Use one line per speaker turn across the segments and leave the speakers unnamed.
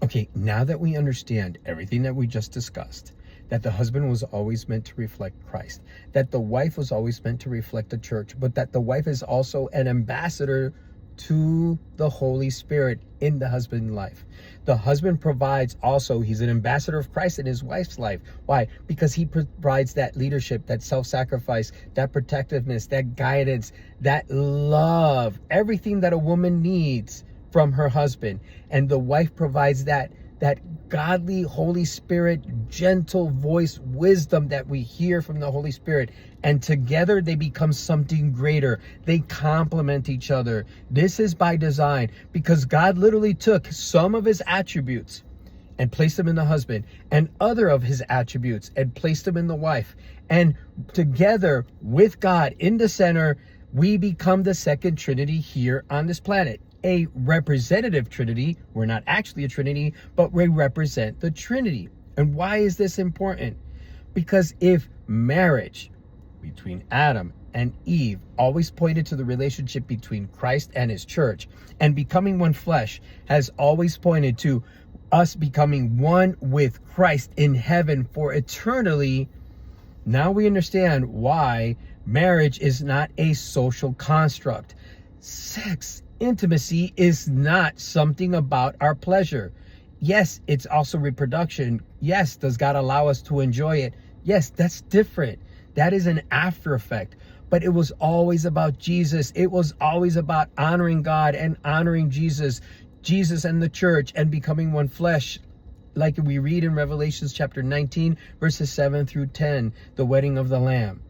Okay, now that we understand everything that we just discussed, that the husband was always meant to reflect Christ, that the wife was always meant to reflect the church, but that the wife is also an ambassador to the Holy Spirit in the husband's life. The husband provides also, he's an ambassador of Christ in his wife's life. Why? Because he provides that leadership, that self-sacrifice, that protectiveness, that guidance, that love, everything that a woman needs from her husband. And the wife provides that godly Holy Spirit, gentle voice, wisdom that we hear from the Holy Spirit. And together they become something greater. They complement each other. This is by design, because God literally took some of his attributes and placed them in the husband, and other of his attributes and placed them in the wife. And together with God in the center, we become the second Trinity here on this planet. A representative Trinity. We're not actually a Trinity, but we represent the Trinity. And why is this important? Because if marriage between Adam and Eve always pointed to the relationship between Christ and his church, and becoming one flesh has always pointed to us becoming one with Christ in heaven for eternally, now we understand why marriage is not a social construct. Sex, intimacy is not something about our pleasure. Yes, it's also reproduction. Yes, does God allow us to enjoy it? Yes, that's different. That is an after effect. But it was always about Jesus. It was always about honoring God and honoring Jesus, Jesus and the church, and becoming one flesh. Like we read in Revelations chapter 19, verses 7 through 10, the wedding of the Lamb.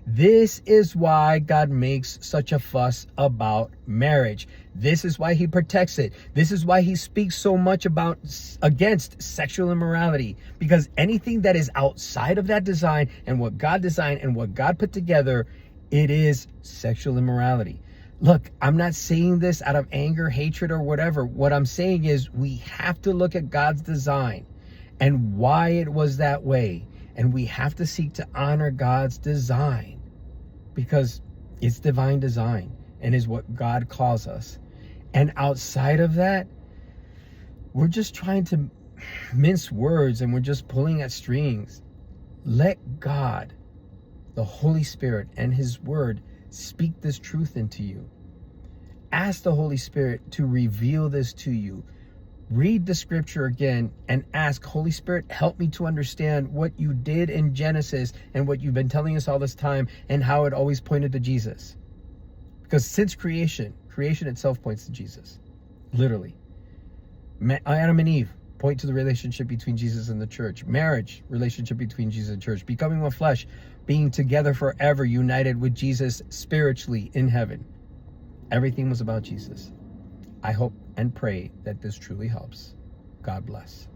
This is why God makes such a fuss about marriage. This is why he protects it. This is why he speaks so much against sexual immorality, because anything that is outside of that design and what God designed and what God put together, it is sexual immorality. Look, I'm not saying this out of anger, hatred, or whatever. What I'm saying is we have to look at God's design and why it was that way. And we have to seek to honor God's design, because it's divine design and is what God calls us. And outside of that, we're just trying to mince words and we're just pulling at strings. Let God, the Holy Spirit, and his word speak this truth into you. Ask the Holy Spirit to reveal this to you. Read the scripture again and ask, Holy Spirit, help me to understand what you did in Genesis and what you've been telling us all this time and how it always pointed to Jesus. Because since creation itself points to Jesus. Literally. Adam and Eve point to the relationship between Jesus and the church. Marriage, relationship between Jesus and church. Becoming one flesh, being together forever, united with Jesus spiritually in heaven. Everything was about Jesus. I hope and pray that this truly helps. God bless.